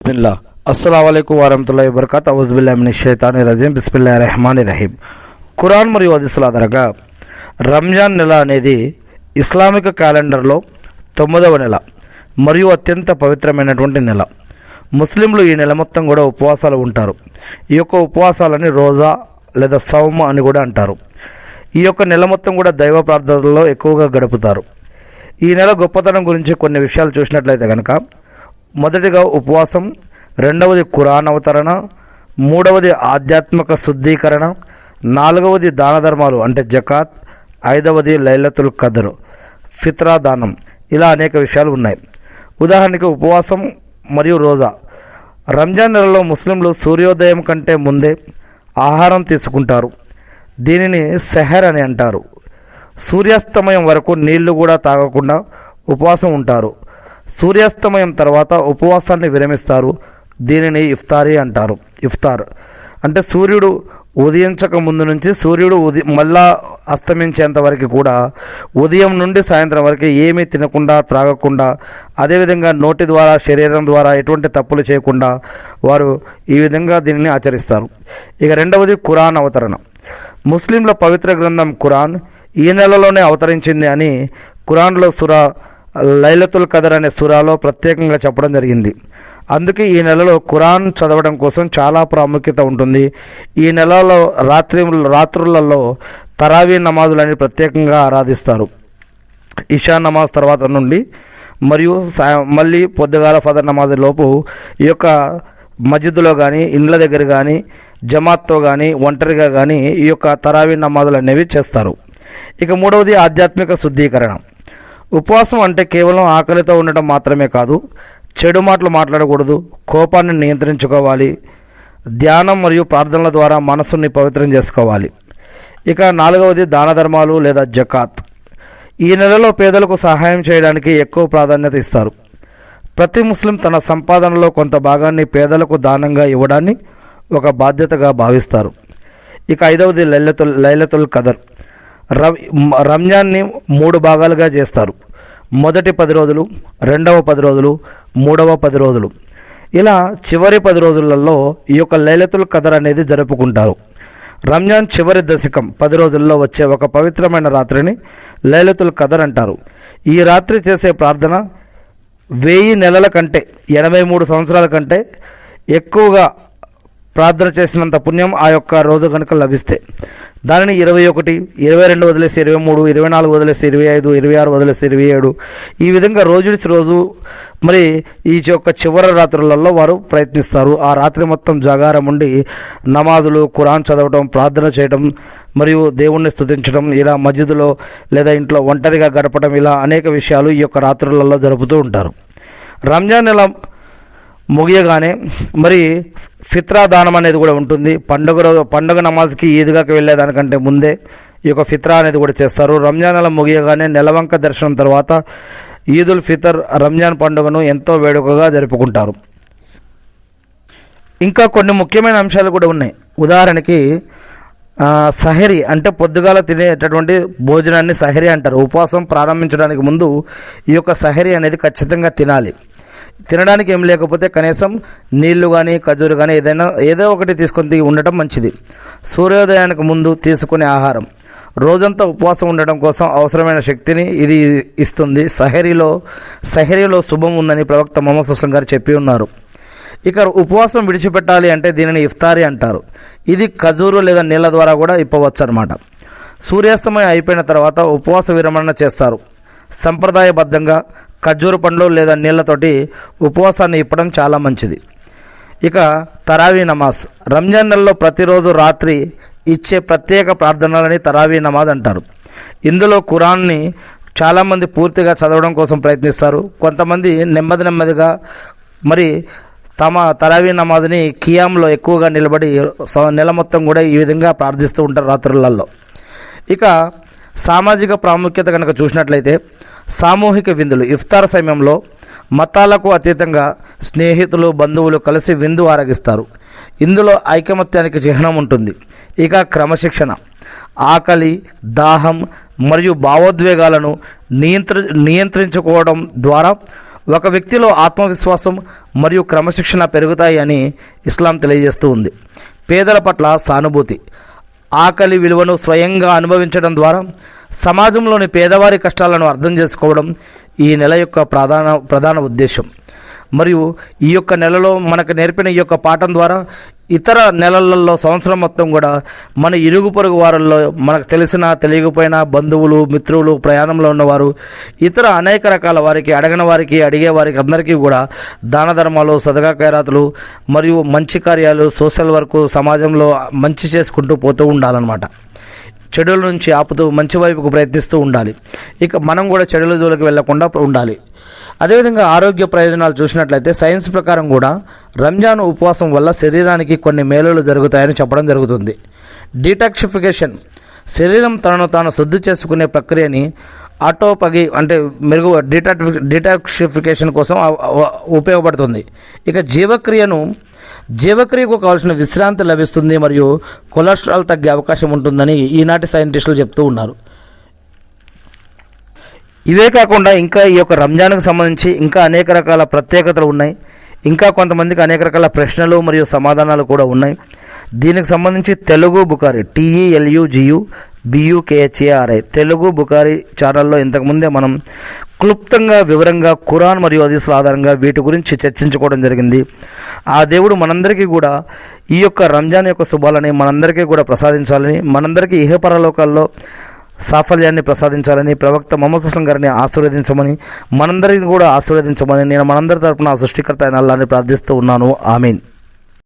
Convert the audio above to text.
బిస్మిల్లా అస్సలాము అలైకుం వరహ్మతుల్లాహి వబరకాతుహు అవుజుబిల్లాహి మినష్ షైతానిర్ రజీం బిస్మిల్లాహిర్ రహమానిర్ రహీం. ఖురాన్ మరియు హదీసుల ఆధారంగా రంజాన్ నెల అనేది ఇస్లామిక్ క్యాలెండర్లో 9వ నెల మరియు అత్యంత పవిత్రమైనటువంటి నెల. ముస్లింలు ఈ నెల మొత్తం కూడా ఉపవాసాలు ఉంటారు. ఈ యొక్క ఉపవాసాలని రోజా లేదా సౌమ అని కూడా అంటారు. ఈ యొక్క నెల మొత్తం కూడా దైవ ప్రార్థనలో ఎక్కువగా గడుపుతారు. ఈ నెల గొప్పతనం గురించి కొన్ని విషయాలు చూసినట్లయితే కనుక, మొదటిగా ఉపవాసం, రెండవది ఖురాన్ అవతరణ, మూడవది ఆధ్యాత్మిక శుద్ధీకరణ, నాలుగవది దాన ధర్మాలు అంటే జకాత్, ఐదవది లైలతుల్ ఖద్ర్ ఫిత్రా దానం. ఇలా అనేక విషయాలు ఉన్నాయి. ఉదాహరణకి ఉపవాసం మరియు రోజా. రంజాన్ నెలలో ముస్లింలు సూర్యోదయం కంటే ముందే ఆహారం తీసుకుంటారు. దీనిని సెహర్ అని అంటారు. సూర్యాస్తమయం వరకు నీళ్లు కూడా తాగకుండా ఉపవాసం ఉంటారు. సూర్యాస్తమయం తర్వాత ఉపవాసాన్ని విరమిస్తారు. దీనిని ఇఫ్తారీ అంటారు. ఇఫ్తార్ అంటే సూర్యుడు ఉదయించక ముందు నుంచి సూర్యుడు మళ్ళా అస్తమించేంత వరకు కూడా ఉదయం నుండి సాయంత్రం వరకు ఏమీ తినకుండా త్రాగకుండా, అదేవిధంగా నోటి ద్వారా శరీరం ద్వారా ఎటువంటి తప్పులు చేయకుండా వారు ఈ విధంగా దీనిని ఆచరిస్తారు. ఇక రెండవది ఖురాన్ అవతరణ. ముస్లింల పవిత్ర గ్రంథం ఖురాన్ ఈ నెలలోనే అవతరించింది అని ఖురాన్లో సూరా లైలతుల్ ఖద్ర్ అనే సూరాలో ప్రత్యేకంగా చెప్పడం జరిగింది. అందుకే ఈ నెలలో ఖురాన్ చదవడం కోసం చాలా ప్రాముఖ్యత ఉంటుంది. ఈ నెలలో రాత్రులలో తరావీ నమాజులని ప్రత్యేకంగా ఆరాధిస్తారు. ఇషా నమాజ్ తర్వాత నుండి మరియు మళ్ళీ పొద్దుగాల ఫజర్ నమాజ్ లోపు ఈ యొక్క మస్జిద్లో కానీ ఇండ్ల దగ్గర కానీ జమాత్తో కానీ ఒంటరిగా కానీ ఈ యొక్క తరావీ నమాజులు అనేవి చేస్తారు. ఇక మూడవది ఆధ్యాత్మిక శుద్ధీకరణ. ఉపవాసం అంటే కేవలం ఆకలితో ఉండటం మాత్రమే కాదు, చెడు మాటలు మాట్లాడకూడదు, కోపాన్ని నియంత్రించుకోవాలి, ధ్యానం మరియు ప్రార్థనల ద్వారా మనసుని పవిత్రం చేసుకోవాలి. ఇక నాలుగవది దాన ధర్మాలు లేదా జకాత్. ఈ నెలలో పేదలకు సహాయం చేయడానికి ఎక్కువ ప్రాధాన్యత ఇస్తారు. ప్రతి ముస్లిం తన సంపాదనలో కొంత భాగాన్ని పేదలకు దానంగా ఇవ్వడాన్ని ఒక బాధ్యతగా భావిస్తారు. ఇక ఐదవది లైలతుల్ ఖద్ర్. రంజాన్ని 3 భాగాలుగా చేస్తారు. మొదటి 10 రోజులు, రెండవ 10 రోజులు, మూడవ 10 రోజులు. ఇలా చివరి 10 రోజులలో ఈ యొక్క లైలతుల్ ఖద్ర్ అనేది జరుపుకుంటారు. రంజాన్ చివరి దశకం 10 రోజుల్లో వచ్చే ఒక పవిత్రమైన రాత్రిని లైలతుల్ ఖద్ర్ అంటారు. ఈ రాత్రి చేసే ప్రార్థన 1000 నెలల కంటే 83 సంవత్సరాల కంటే ఎక్కువగా ప్రార్థన చేసినంత పుణ్యం ఆ యొక్క రోజు కనుక లభిస్తే దానిని 21, 22 వదిలేసి 23, 24 వదిలేసి 25, 26 వదిలేసి 27 ఈ విధంగా రోజు మరి ఈ యొక్క చివరి రాత్రులలో వారు ప్రయత్నిస్తారు. ఆ రాత్రి మొత్తం జాగారం ఉండి నమాజులు, ఖురాన్ చదవడం, ప్రార్థన చేయడం మరియు దేవుణ్ణి స్తుతించడం, ఇలా మస్జిద్లో లేదా ఇంట్లో ఒంటరిగా గడపడం, ఇలా అనేక విషయాలు ఈ యొక్క రాత్రులలో జరుపుతూ ఉంటారు. రంజాన్ నెల ముగియగానే మరి ఫిత్రా దానం అనేది కూడా ఉంటుంది. పండుగ నమాజ్కి ఈద్గాకి వెళ్ళేదానికంటే ముందే ఈ యొక్క ఫిత్రా అనేది కూడా చేస్తారు. రంజాన్ నెల ముగియగానే నెలవంక దర్శనం తర్వాత ఈదుల్ ఫితర్ రంజాన్ పండుగను ఎంతో వేడుకగా జరుపుకుంటారు. ఇంకా కొన్ని ముఖ్యమైన అంశాలు కూడా ఉన్నాయి. ఉదాహరణకి సహరీ అంటే పొద్దుగాల తినేటటువంటి భోజనాన్ని సహరీ అంటారు. ఉపవాసం ప్రారంభించడానికి ముందు ఈ యొక్క సహరీ అనేది ఖచ్చితంగా తినాలి. తినడానికి ఏం లేకపోతే కనీసం నీళ్లు కానీ ఖజూరు కానీ ఏదో ఒకటి తీసుకొని ఉండటం మంచిది. సూర్యోదయానికి ముందు తీసుకునే ఆహారం రోజంతా ఉపవాసం ఉండటం కోసం అవసరమైన శక్తిని ఇది ఇస్తుంది. సహరీలో శుభం ఉందని ప్రవక్త ముహమ్మద్ సల్లల్లాహు అలైహి వసల్లం గారు చెప్పి ఉన్నారు. ఇక ఉపవాసం విడిచిపెట్టాలి అంటే దీనిని ఇఫ్తారీ అంటారు. ఇది ఖజూరు లేదా నీళ్ళ ద్వారా కూడా ఇప్పవచ్చు అన్నమాట. సూర్యాస్తమయం అయిపోయిన తర్వాత ఉపవాస విరమణ చేస్తారు. సంప్రదాయబద్ధంగా ఖర్జూరు పండ్లు లేదా నీళ్లతోటి ఉపవాసాన్ని ఇప్పడం చాలా మంచిది. ఇక తరావీ నమాజ్. రంజాన్ నెలలో ప్రతిరోజు రాత్రి ఇచ్చే ప్రత్యేక ప్రార్థనలని తరావీ నమాజ్ అంటారు. ఇందులో ఖురాన్ని చాలామంది పూర్తిగా చదవడం కోసం ప్రయత్నిస్తారు. కొంతమంది నెమ్మదిగా మరి తమ తరావీ నమాజ్ని ఖియామ్లో ఎక్కువగా నిలబడి నెల మొత్తం కూడా ఈ విధంగా ప్రార్థిస్తూ ఉంటారు రాత్రులలో. ఇక సామాజిక ప్రాముఖ్యత కనుక చూసినట్లయితే సామూహిక విందులు. ఇఫ్తార్ సమయంలో మతాలకు అతీతంగా స్నేహితులు, బంధువులు కలిసి విందు ఆరగిస్తారు. ఇందులో ఐకమత్యానికి చిహ్నం ఉంటుంది. ఇక క్రమశిక్షణ. ఆకలి, దాహం మరియు భావోద్వేగాలను నియంత్రించుకోవడం ద్వారా ఒక వ్యక్తిలో ఆత్మవిశ్వాసం మరియు క్రమశిక్షణ పెరుగుతాయి అని ఇస్లాం తెలియజేస్తూ ఉంది. పేదల పట్ల సానుభూతి, ఆకలి విలువను స్వయంగా అనుభవించడం ద్వారా సమాజంలోని పేదవారి కష్టాలను అర్థం చేసుకోవడం ఈ నెల యొక్క ప్రధాన ఉద్దేశం. మరియు ఈ యొక్క నెలలో మనకు నేర్పిన ఈ యొక్క పాఠం ద్వారా ఇతర నెలలలో సంవత్సరం మొత్తం కూడా మన ఇరుగు పొరుగు వారిలో మనకు తెలిసిన తెలియకపోయినా బంధువులు, మిత్రులు, ప్రయాణంలో ఉన్నవారు, ఇతర అనేక రకాల వారికి, అడిగిన వారికి, అడిగే వారికి అందరికీ కూడా దాన ధర్మాలు, సదకా ఖైరాతులు మరియు మంచి కార్యాలు, సోషల్ వర్క్ సమాజంలో మంచి చేసుకుంటూ పోతూ ఉండాలన్నమాట. చెడుల నుంచి ఆపుతూ మంచి వైపుకు ప్రయత్నిస్తూ ఉండాలి. ఇక మనం కూడా చెడుల జోలికి వెళ్లకుండా ఉండాలి. అదేవిధంగా ఆరోగ్య ప్రయోజనాలు చూసినట్లయితే సైన్స్ ప్రకారం కూడా రంజాన్ ఉపవాసం వల్ల శరీరానికి కొన్ని మేలులు జరుగుతాయని చెప్పడం జరుగుతుంది. డీటాక్సిఫికేషన్, శరీరం తనను తాను శుద్ధి చేసుకునే ప్రక్రియని ఆటోపగి అంటే మెరుగు డీటాక్సిఫికేషన్ కోసం ఉపయోగపడుతుంది. ఇక జీవక్రియకు కావాల్సిన విశ్రాంతి లభిస్తుంది మరియు కొలెస్ట్రాల్ తగ్గే అవకాశం ఉంటుందని ఈనాటి సైంటిస్టులు చెప్తూ ఉన్నారు. ఇవే కాకుండా ఇంకా ఈ యొక్క రంజాన్కు సంబంధించి ఇంకా అనేక రకాల ప్రత్యేకతలు ఉన్నాయి. ఇంకా కొంతమందికి అనేక రకాల ప్రశ్నలు మరియు సమాధానాలు కూడా ఉన్నాయి. దీనికి సంబంధించి తెలుగు బుఖారీ TELUGUBUKHARI తెలుగు బుఖారీ ఛానల్లో ఇంతకుముందే మనం క్లుప్తంగా వివరంగా ఖురాన్ మరియు హదీసుల ఆధారంగా వీటి గురించి చర్చించుకోవడం జరిగింది. ఆ దేవుడు మనందరికీ కూడా ఈ యొక్క రంజాన్ యొక్క శుభాలని మనందరికీ కూడా ప్రసాదించాలని, మనందరికీ ఇహపరలోకాల్లో సాఫల్యాన్ని ప్రసాదించాలని, ప్రవక్త ముహమ్మద్ సల్లల్లాహు అలైహి వసల్లం గారిని ఆశీర్వదించమని, మనందరిని కూడా ఆశీర్వదించమని నేను మనందరి తరపున సృష్టికర్త అయిన అల్లాహ్ని ప్రార్థిస్తూ ఉన్నాను. ఆమీన్.